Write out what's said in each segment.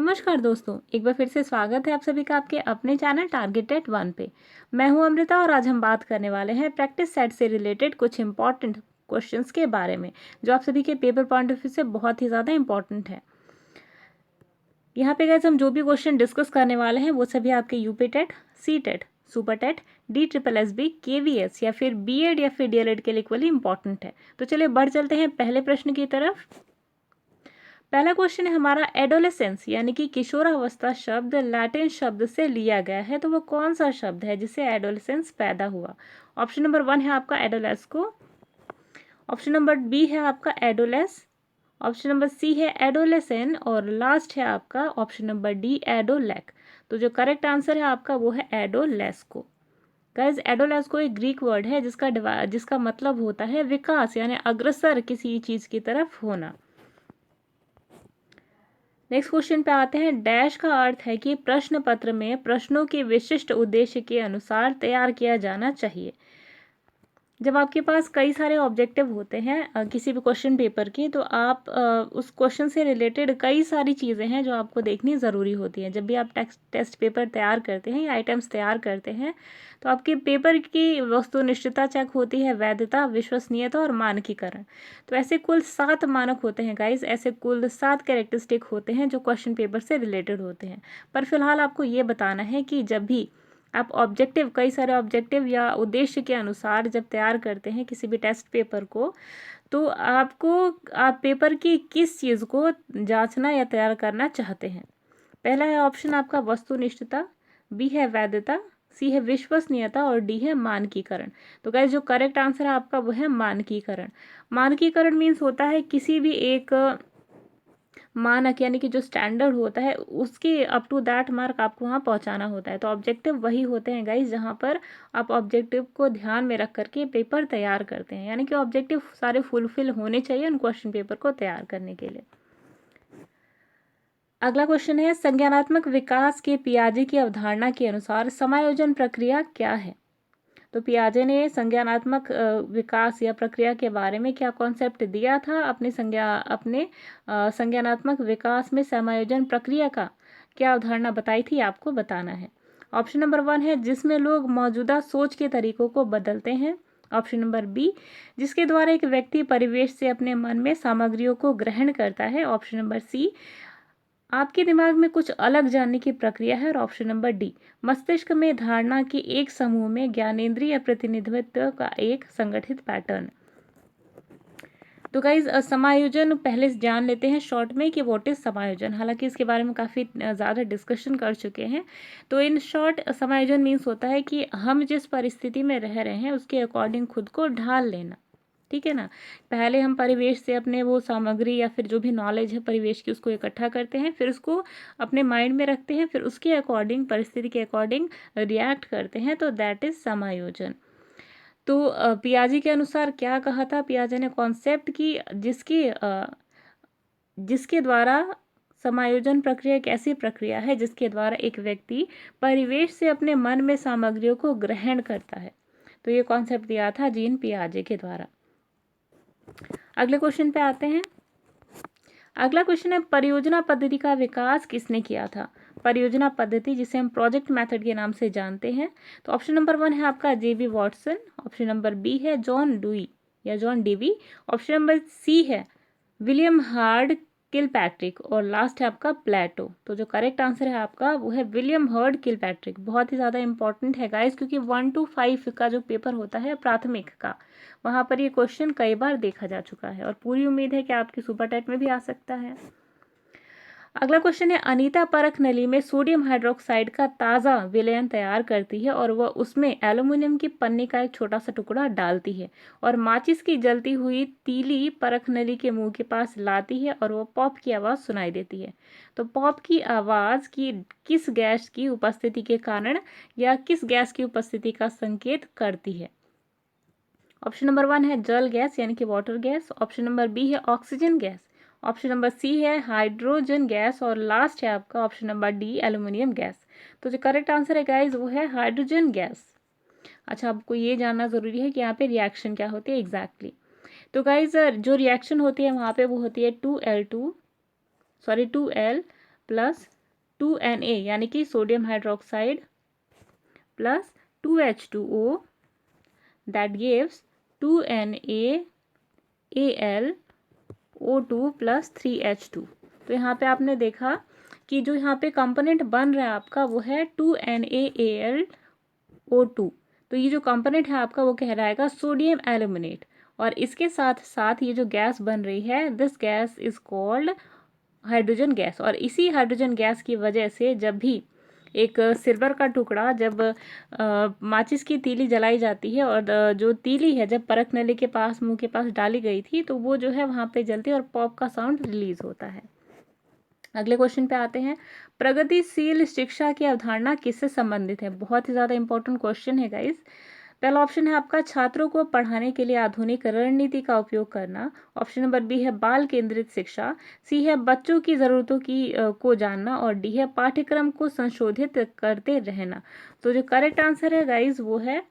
नमस्कार दोस्तों, एक बार फिर से स्वागत है आप सभी का आपके अपने चैनल टारगेटेड वन पे। मैं हूं अमृता और आज हम बात करने वाले हैं प्रैक्टिस सेट से रिलेटेड कुछ इंपॉर्टेंट क्वेश्चंस के बारे में, जो आप सभी के पेपर पॉइंट ऑफ व्यू से बहुत ही ज़्यादा इंपॉर्टेंट है। यहाँ पे गाइस हम जो भी क्वेश्चन डिस्कस करने वाले हैं वो सभी आपके UP TET, C TET, super TET, DSSB, KVS या फिर BEd या फिर DLED के लिए इक्वली इंपॉर्टेंट है। तो चलिए बढ़ चलते हैं पहले प्रश्न की तरफ। पहला क्वेश्चन है हमारा, एडोलेसेंस यानी कि किशोरावस्था शब्द लैटिन शब्द से लिया गया है, तो वो कौन सा शब्द है जिससे एडोलेसेंस पैदा हुआ? ऑप्शन नंबर 1 है आपका एडोलेस्को, ऑप्शन नंबर बी है आपका एडोलेस, ऑप्शन नंबर सी है एडोलेसेन और लास्ट है आपका ऑप्शन नंबर डी एडोलैक। तो जो करेक्ट आंसर है आपका वो है एडोलेस्को। गाइज एडोलेस्को एक ग्रीक वर्ड है जिसका मतलब होता है विकास यानी अग्रसर किसी चीज की तरफ होना। नेक्स्ट क्वेश्चन पे आते हैं। डैश का अर्थ है कि प्रश्न पत्र में प्रश्नों के विशिष्ट उद्देश्य के अनुसार तैयार किया जाना चाहिए। जब आपके पास कई सारे ऑब्जेक्टिव होते हैं किसी भी क्वेश्चन पेपर के, तो आप उस क्वेश्चन से रिलेटेड कई सारी चीज़ें हैं जो आपको देखनी ज़रूरी होती हैं। जब भी आप टेस्ट पेपर तैयार करते हैं या आइटम्स तैयार करते हैं, तो आपके पेपर की वस्तुनिष्ठता चेक होती है, वैधता, विश्वसनीयता और मानकीकरण। तो ऐसे कुल 7 मानक होते हैं गाइज, ऐसे कुल 7 कैरेक्टरिस्टिक होते हैं जो क्वेश्चन पेपर से रिलेटेड होते हैं। पर फिलहाल आपको ये बताना है कि जब भी आप कई सारे ऑब्जेक्टिव या उद्देश्य के अनुसार जब तैयार करते हैं किसी भी टेस्ट पेपर को, तो आप पेपर की किस चीज़ को जांचना या तैयार करना चाहते हैं। पहला है ऑप्शन आपका वस्तुनिष्ठता, बी है वैधता, सी है विश्वसनीयता और डी है मानकीकरण। तो गाइस जो करेक्ट आंसर है आपका वो है मानकीकरण। मानकीकरण मीन्स होता है किसी भी एक मानक यानी कि जो स्टैंडर्ड होता है उसके अप टू दैट मार्क आपको वहाँ पहुँचाना होता है। तो ऑब्जेक्टिव वही होते हैं गाइज जहाँ पर आप ऑब्जेक्टिव को ध्यान में रख करके पेपर तैयार करते हैं, यानी कि ऑब्जेक्टिव सारे फुलफिल होने चाहिए उन क्वेश्चन पेपर को तैयार करने के लिए। अगला क्वेश्चन है, संज्ञानात्मक विकास के पियाजे की अवधारणा के अनुसार समायोजन प्रक्रिया क्या है? तो पियाजे ने संज्ञानात्मक विकास या प्रक्रिया के बारे में क्या कॉन्सेप्ट दिया था? अपने संज्ञानात्मक विकास में समायोजन प्रक्रिया का क्या अवधारणा बताई थी, आपको बताना है। ऑप्शन नंबर 1 है जिसमें लोग मौजूदा सोच के तरीकों को बदलते हैं, ऑप्शन नंबर बी जिसके द्वारा एक व्यक्ति परिवेश से अपने मन में सामग्रियों को ग्रहण करता है, ऑप्शन नंबर सी आपके दिमाग में कुछ अलग जानने की प्रक्रिया है, और ऑप्शन नंबर डी मस्तिष्क में धारणा के एक समूह में ज्ञानेंद्रिय प्रतिनिधित्व का एक संगठित पैटर्न। तो गाइज समायोजन पहले जान लेते हैं शॉर्ट में कि व्हाट इज समायोजन। हालांकि इसके बारे में काफ़ी ज़्यादा डिस्कशन कर चुके हैं। तो इन शॉर्ट समायोजन मीन्स होता है कि हम जिस परिस्थिति में रह रहे हैं उसके अकॉर्डिंग खुद को ढाल लेना, ठीक है ना। पहले हम परिवेश से अपने वो सामग्री या फिर जो भी नॉलेज है परिवेश की उसको इकट्ठा करते हैं, फिर उसको अपने माइंड में रखते हैं, फिर उसके अकॉर्डिंग परिस्थिति के अकॉर्डिंग रिएक्ट करते हैं, तो दैट इज समायोजन। तो पियाजे के अनुसार क्या कहा था पियाजे ने कॉन्सेप्ट की जिसके द्वारा समायोजन प्रक्रिया एक ऐसी प्रक्रिया है जिसके द्वारा एक व्यक्ति परिवेश से अपने मन में सामग्रियों को ग्रहण करता है। तो ये कॉन्सेप्ट दिया था जीन पियाजे के द्वारा। अगले क्वेश्चन पे आते हैं। अगला क्वेश्चन है, परियोजना पद्धति का विकास किसने किया था? परियोजना पद्धति जिसे हम प्रोजेक्ट मेथड के नाम से जानते हैं। तो ऑप्शन नंबर 1 है आपका JB Watson, option number B है जॉन डुई या John Dewey, option number C है विलियम हार्ड किलपैट्रिक और लास्ट है आपका प्लेटो। तो जो करेक्ट आंसर है आपका वो है विलियम हर्ड किलपैट्रिक। बहुत ही ज़्यादा इंपॉर्टेंट है गाइस, क्योंकि 1 to 5 का जो पेपर होता है प्राथमिक का, वहाँ पर ये क्वेश्चन कई बार देखा जा चुका है और पूरी उम्मीद है कि आपकी सुपर टेट में भी आ सकता है। अगला क्वेश्चन है, अनीता परख नली में सोडियम हाइड्रोक्साइड का ताज़ा विलयन तैयार करती है और वह उसमें एल्युमिनियम की पन्नी का एक छोटा सा टुकड़ा डालती है और माचिस की जलती हुई तीली परख नली के मुंह के पास लाती है और वह पॉप की आवाज़ सुनाई देती है। तो पॉप की आवाज़ की किस गैस की उपस्थिति के कारण या किस गैस की उपस्थिति का संकेत करती है? ऑप्शन नंबर 1 है जल गैस यानी कि water gas, option number B है oxygen gas, option number C है हाइड्रोजन गैस और लास्ट है आपका option number D aluminium gas. तो जो करेक्ट आंसर है गाइज वो है हाइड्रोजन गैस। अच्छा, आपको ये जानना ज़रूरी है कि यहाँ पे रिएक्शन क्या होती है एग्जैक्टली। तो गाइज जो रिएक्शन होती है वहाँ पे वो होती है 2L प्लस 2Na यानी कि sodium hydroxide plus 2H2O that gives 2NaAlO2 plus 3H2। तो यहाँ पे आपने देखा कि जो यहाँ पे कंपोनेंट बन रहा है आपका वो है 2NaAlO2। तो ये जो कंपोनेंट है आपका वो कहलाएगा सोडियम एल्यूमिनेट। और इसके साथ साथ ये जो गैस बन रही है this gas is called hydrogen gas. और इसी हाइड्रोजन गैस की वजह से जब भी एक सिल्वर का टुकड़ा जब माचिस की तीली जलाई जाती है और जो तीली है जब परख नली के पास मुंह के पास डाली गई थी तो वो जो है वहाँ पे जलती है और पॉप का साउंड रिलीज होता है। अगले क्वेश्चन पे आते हैं, प्रगतिशील शिक्षा की अवधारणा किससे संबंधित है? बहुत ही ज़्यादा इंपॉर्टेंट क्वेश्चन है गाइस। पहला ऑप्शन है आपका छात्रों को पढ़ाने के लिए आधुनिक रणनीति का उपयोग करना। ऑप्शन नंबर बी है बाल केंद्रित शिक्षा। सी है बच्चों की ज़रूरतों की को जानना। और डी है पाठ्यक्रम को संशोधित करते रहना। तो जो करेक्ट आंसर है गाइज वो है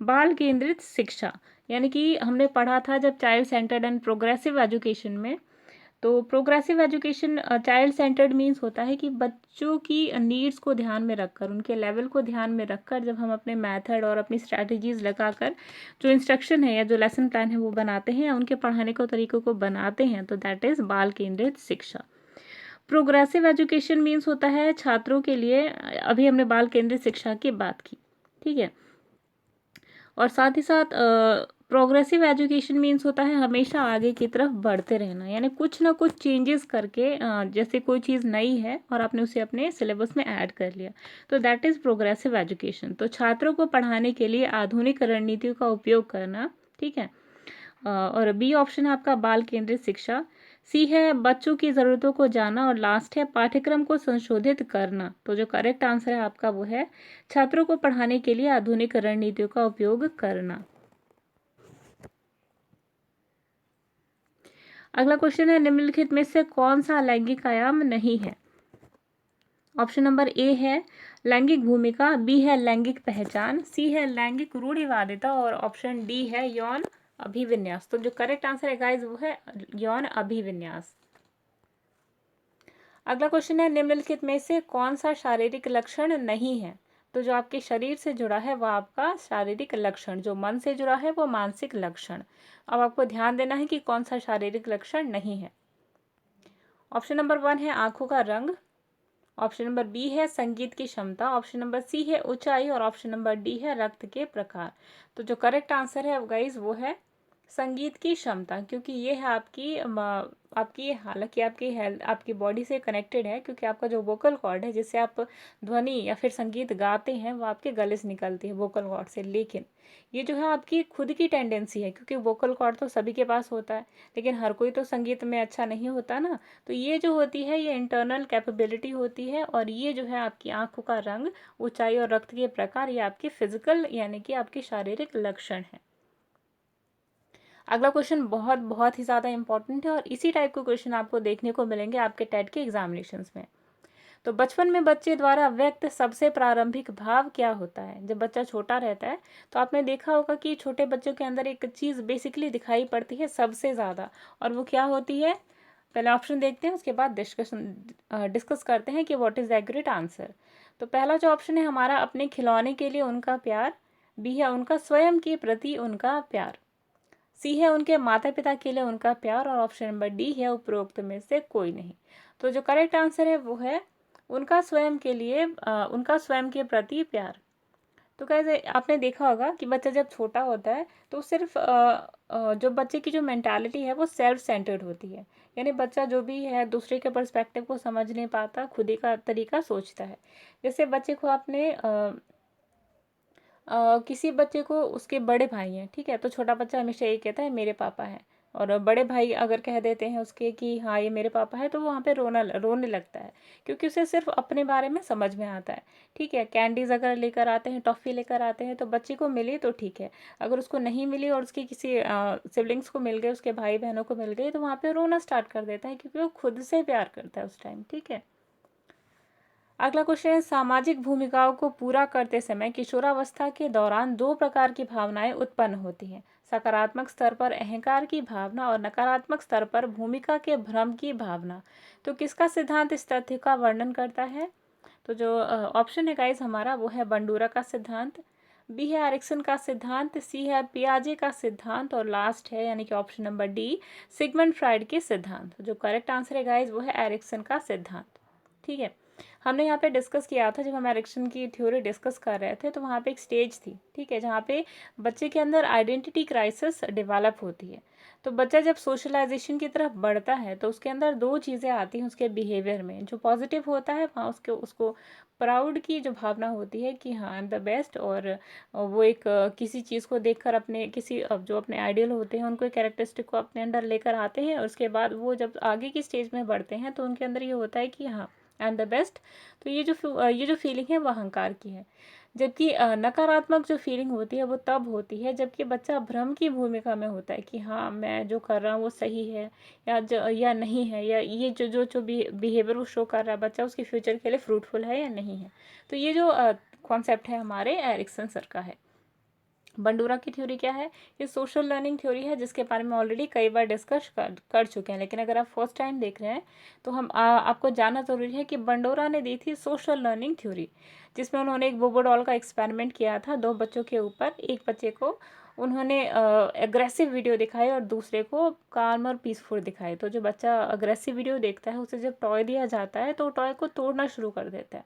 बाल केंद्रित शिक्षा। यानी कि हमने पढ़ा था जब child centred and progressive education में, तो progressive education child centred means होता है कि बच्चों की नीड्स को ध्यान में रखकर, उनके लेवल को ध्यान में रखकर जब हम अपने मेथड और अपनी स्ट्रैटेजीज लगाकर जो इंस्ट्रक्शन है या जो लेसन प्लान है वो बनाते हैं या उनके पढ़ाने के तरीकों को बनाते हैं, तो दैट इज़ बाल केंद्रित शिक्षा। प्रोग्रेसिव एजुकेशन मीन्स होता है छात्रों के लिए, अभी हमने बाल केंद्रित शिक्षा की बात की, ठीक है। और साथ ही साथ प्रोग्रेसिव एजुकेशन मीन्स होता है हमेशा आगे की तरफ बढ़ते रहना, यानी कुछ ना कुछ चेंजेस करके जैसे कोई चीज़ नई है और आपने उसे अपने सिलेबस में ऐड कर लिया, तो दैट इज़ प्रोग्रेसिव एजुकेशन। तो छात्रों को पढ़ाने के लिए आधुनिक रणनीतियों का उपयोग करना, ठीक है। और बी ऑप्शन है आपका बाल केंद्रित शिक्षा। सी है बच्चों की ज़रूरतों को जानना। और लास्ट है पाठ्यक्रम को संशोधित करना। तो जो करेक्ट आंसर है आपका वो है छात्रों को पढ़ाने के लिए आधुनिक रणनीतियों का उपयोग करना। अगला क्वेश्चन है निम्नलिखित में से कौन सा लैंगिक आयाम नहीं है? ऑप्शन नंबर ए है लैंगिक भूमिका, बी है लैंगिक पहचान, सी है लैंगिक रूढ़िवादिता और ऑप्शन डी है यौन अभिविन्यास। तो जो करेक्ट आंसर है गाइस वो है यौन अभिविन्यास। अगला क्वेश्चन है निम्नलिखित में से कौन सा शारीरिक लक्षण नहीं है? तो जो आपके शरीर से जुड़ा है वह आपका शारीरिक लक्षण, जो मन से जुड़ा है वो मानसिक लक्षण। अब आपको ध्यान देना है कि कौन सा शारीरिक लक्षण नहीं है। ऑप्शन नंबर 1 है आंखों का रंग, ऑप्शन नंबर बी है संगीत की क्षमता, ऑप्शन नंबर सी है ऊंचाई और ऑप्शन नंबर डी है रक्त के प्रकार। तो जो करेक्ट आंसर है गाइज वो है संगीत की क्षमता, क्योंकि ये है आपकी हालांकि आपकी हेल्थ आपकी बॉडी से कनेक्टेड है, क्योंकि आपका जो वोकल कॉर्ड है जिससे आप ध्वनि या फिर संगीत गाते हैं वो आपके गले से निकलती है वोकल कॉर्ड से। लेकिन ये जो है आपकी खुद की टेंडेंसी है, क्योंकि वोकल कॉर्ड तो सभी के पास होता है लेकिन हर कोई तो संगीत में अच्छा नहीं होता ना। तो ये जो होती है ये इंटरनल कैपेबिलिटी होती है। और ये जो है आपकी आंखों का रंग, ऊंचाई और रक्त के प्रकार, ये आपके फिजिकल यानी कि आपके शारीरिक लक्षण है। अगला क्वेश्चन बहुत बहुत ही ज़्यादा इंपॉर्टेंट है और इसी टाइप के क्वेश्चन आपको देखने को मिलेंगे आपके टेट के एग्जामिनेशंस में। तो बचपन में बच्चे द्वारा व्यक्त सबसे प्रारंभिक भाव क्या होता है? जब बच्चा छोटा रहता है तो आपने देखा होगा कि छोटे बच्चों के अंदर एक चीज़ बेसिकली दिखाई पड़ती है सबसे ज़्यादा, और वो क्या होती है? पहले ऑप्शन देखते हैं उसके बाद डिस्कस करते हैं कि what is the accurate answer. तो पहला जो ऑप्शन है हमारा अपने खिलौने के लिए उनका प्यार, बी है उनका स्वयं के प्रति उनका प्यार, सी है उनके माता पिता के लिए उनका प्यार और ऑप्शन नंबर डी है उपरोक्त में से कोई नहीं। तो जो करेक्ट आंसर है वो है उनका स्वयं के लिए उनका स्वयं के प्रति प्यार। तो कैसे आपने देखा होगा कि बच्चा जब छोटा होता है तो सिर्फ जो बच्चे की जो मेंटालिटी है वो सेल्फ सेंटर्ड होती है, यानी बच्चा जो भी है दूसरे के पर्सपेक्टिव को समझ नहीं पाता, खुद ही का तरीका सोचता है। जैसे बच्चे को आपने किसी बच्चे को उसके बड़े भाई हैं, ठीक है, तो छोटा बच्चा हमेशा यही कहता है मेरे पापा हैं, और बड़े भाई अगर कह देते हैं उसके कि हाँ ये मेरे पापा है तो वो वहाँ पे रोने लगता है, क्योंकि उसे सिर्फ अपने बारे में समझ में आता है। ठीक है, कैंडीज अगर लेकर आते हैं, टॉफ़ी लेकर आते हैं तो बच्चे को मिली तो ठीक है, अगर उसको नहीं मिली और उसके किसी सिबलिंग्स को मिल गए, उसके भाई बहनों को मिल गई, तो वहाँ पे रोना स्टार्ट कर देता है क्योंकि वो खुद से प्यार करता है उस टाइम। ठीक है, अगला क्वेश्चन है सामाजिक भूमिकाओं को पूरा करते समय किशोरावस्था के दौरान दो प्रकार की भावनाएं उत्पन्न होती हैं। सकारात्मक स्तर पर अहंकार की भावना और नकारात्मक स्तर पर भूमिका के भ्रम की भावना। तो किसका सिद्धांत इस तथ्य का वर्णन करता है? तो जो ऑप्शन है गाइस हमारा वो है बंडूरा का सिद्धांत, बी है एरिक्सन का सिद्धांत, सी है पियाजे का सिद्धांत और लास्ट है यानी कि option number D Sigmund Freud के सिद्धांत। जो करेक्ट आंसर है गाइस वो है एरिक्सन का सिद्धांत। ठीक है, हमने यहाँ पे डिस्कस किया था, जब हम एरिक्सन की थ्योरी डिस्कस कर रहे थे तो वहाँ पे एक स्टेज थी, ठीक है, जहाँ पे बच्चे के अंदर आइडेंटिटी क्राइसिस डेवलप होती है। तो बच्चा जब सोशलाइजेशन की तरफ बढ़ता है तो उसके अंदर दो चीज़ें आती हैं उसके बिहेवियर में। जो पॉजिटिव होता है वहाँ उसको प्राउड की जो भावना होती है कि हाँ आई एम द बेस्ट, और वो एक किसी चीज़ को देखकर अपने किसी जो अपने आइडियल होते हैं उनको कैरेक्टरिस्टिक को अपने अंदर लेकर आते हैं, और उसके बाद वो जब आगे की स्टेज में बढ़ते हैं तो उनके अंदर ये होता है कि हाँ आई एम द बेस्ट। तो ये जो फीलिंग है वो अहंकार की है। जबकि नकारात्मक जो फीलिंग होती है वो तब होती है जबकि बच्चा भ्रम की भूमिका में होता है कि हाँ मैं जो कर रहा हूँ वो सही है या नहीं है, या ये जो बिहेवियर वो शो कर रहा है बच्चा उसके फ्यूचर के लिए फ्रूटफुल है या नहीं है। तो ये जो कॉन्सेप्ट है हमारे एरिक्सन सर का है। बंडूरा की थ्योरी क्या है? ये सोशल लर्निंग थ्योरी है जिसके बारे में ऑलरेडी कई बार डिस्कस कर चुके हैं, लेकिन अगर आप फर्स्ट टाइम देख रहे हैं तो आपको जानना ज़रूरी है कि बंडोरा ने दी थी सोशल लर्निंग थ्योरी, जिसमें उन्होंने एक बोबो डॉल का एक्सपेरिमेंट किया था दो बच्चों के ऊपर। एक बच्चे को उन्होंने एग्रेसिव वीडियो दिखाई और दूसरे को काम और पीसफुल दिखाई। तो जो बच्चा अग्रेसिव वीडियो देखता है उसे जब टॉय दिया जाता है तो टॉय को तोड़ना शुरू कर देता है,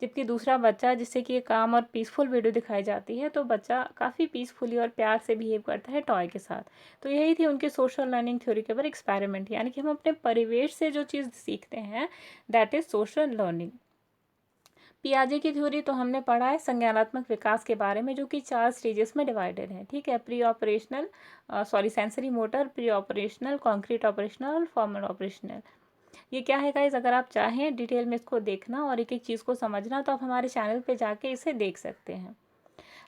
जबकि दूसरा बच्चा जिससे कि काम और पीसफुल वीडियो दिखाई जाती है तो बच्चा काफ़ी पीसफुली और प्यार से बिहेव करता है टॉय के साथ। तो यही थी उनकी सोशल लर्निंग थ्योरी के ऊपर एक्सपेरिमेंट, यानी कि हम अपने परिवेश से जो चीज़ सीखते हैं दैट इज़ सोशल लर्निंग। पियाजे की थ्योरी तो हमने पढ़ा है संज्ञानात्मक विकास के बारे में, जो कि 4 स्टेजेस में डिवाइडेड है। ठीक है, pre operational sensory motor, pre operational, concrete operational और फॉर्मल ऑपरेशनल। ये क्या है गाइस, अगर आप चाहें डिटेल में इसको देखना और एक एक चीज़ को समझना तो आप हमारे चैनल पे जाके इसे देख सकते हैं।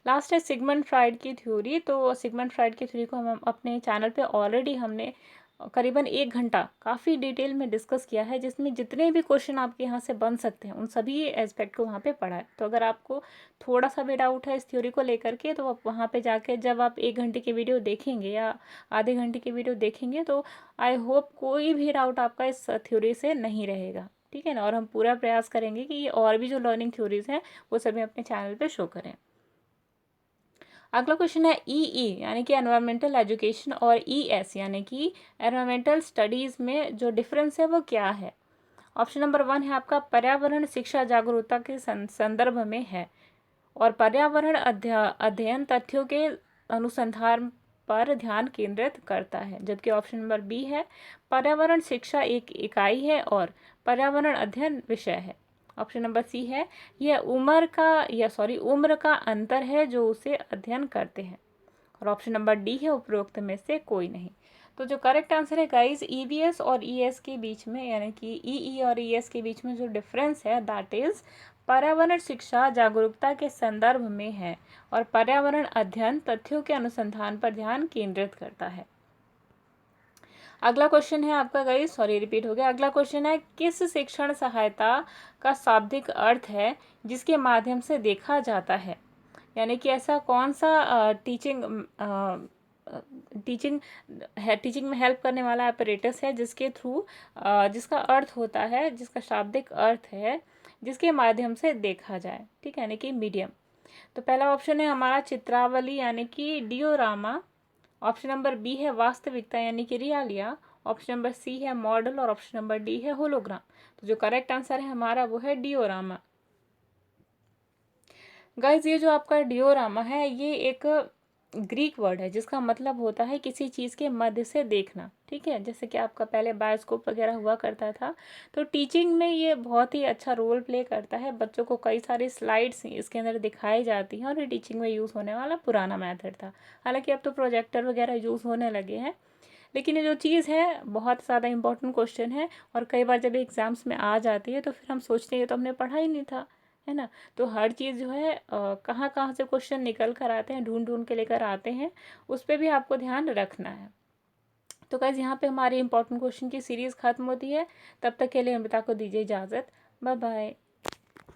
लास्ट है सिगमंड फ्राइड की थ्योरी। तो सिगमंड फ्राइड की थ्योरी को हम अपने चैनल पे ऑलरेडी हमने करीबन 1 घंटा काफ़ी डिटेल में डिस्कस किया है, जिसमें जितने भी क्वेश्चन आपके यहाँ से बन सकते हैं उन सभी एस्पेक्ट को वहाँ पे पढ़ा है। तो अगर आपको थोड़ा सा भी डाउट है इस थ्योरी को लेकर के तो आप वहाँ पे जाके जब आप 1 घंटे की वीडियो देखेंगे या आधे घंटे की वीडियो देखेंगे तो आई होप कोई भी डाउट आपका इस थ्योरी से नहीं रहेगा। ठीक है ना, और हम पूरा प्रयास करेंगे कि ये और भी जो लर्निंग थ्योरीज हैं वो सभी अपने चैनल पे शो करें। अगला क्वेश्चन है ई यानी कि एनवायरमेंटल एजुकेशन और ES यानी कि एनवायरमेंटल स्टडीज़ में जो डिफरेंस है वो क्या है? ऑप्शन नंबर 1 है आपका पर्यावरण शिक्षा जागरूकता के संदर्भ में है, और पर्यावरण अध्ययन तथ्यों के अनुसंधान पर ध्यान केंद्रित करता है। जबकि ऑप्शन नंबर बी है पर्यावरण शिक्षा एक इकाई है और पर्यावरण अध्ययन विषय है। ऑप्शन नंबर सी है यह उम्र का अंतर है जो उसे अध्ययन करते हैं, और ऑप्शन नंबर डी है उपरोक्त में से कोई नहीं। तो जो करेक्ट आंसर है गाइस EVS और ES के बीच में यानी कि EE और ES के बीच में जो डिफरेंस है दैट इज पर्यावरण शिक्षा जागरूकता के संदर्भ में है और पर्यावरण अध्ययन तथ्यों के अनुसंधान पर ध्यान केंद्रित करता है। अगला क्वेश्चन है आपका गाइस, रिपीट हो गया। अगला क्वेश्चन है किस शिक्षण सहायता का शाब्दिक अर्थ है जिसके माध्यम से देखा जाता है? यानी कि ऐसा कौन सा टीचिंग में हेल्प करने वाला अपरेटस है जिसके थ्रू जिसका अर्थ होता है, जिसका शाब्दिक अर्थ है जिसके माध्यम से देखा जाए। ठीक है, यानी कि मीडियम। तो पहला ऑप्शन है हमारा चित्रावली यानी कि डियोरामा। ऑप्शन नंबर बी है वास्तविकता यानी कि रियालिया। ऑप्शन नंबर सी है मॉडल और ऑप्शन नंबर डी है होलोग्राम। तो जो करेक्ट आंसर है हमारा वो है डियोरामा। गाइज ये जो आपका डियोरामा है ये एक ग्रीक वर्ड है जिसका मतलब होता है किसी चीज़ के मध्य से देखना। ठीक है, जैसे कि आपका पहले बायोस्कोप वगैरह हुआ करता था, तो टीचिंग में ये बहुत ही अच्छा रोल प्ले करता है। बच्चों को कई सारी स्लाइड्स इसके अंदर दिखाई जाती हैं और ये टीचिंग में यूज़ होने वाला पुराना मेथड था। हालांकि अब तो प्रोजेक्टर वगैरह यूज़ होने लगे हैं, लेकिन ये जो चीज़ है बहुत ज़्यादा इंपॉर्टेंट क्वेश्चन है और कई बार जब एग्ज़ाम्स में आ जाती है तो फिर हम सोचते हैं तो हमने पढ़ा ही नहीं था, है ना। तो हर चीज़ जो है कहाँ कहाँ से क्वेश्चन निकल कर आते हैं, ढूंढ ढूंढ के लेकर आते हैं, उस पर भी आपको ध्यान रखना है। तो गाइस यहाँ पे हमारी इंपॉर्टेंट क्वेश्चन की सीरीज़ ख़त्म होती है। तब तक के लिए अमृता को दीजिए इजाज़त। Bye bye.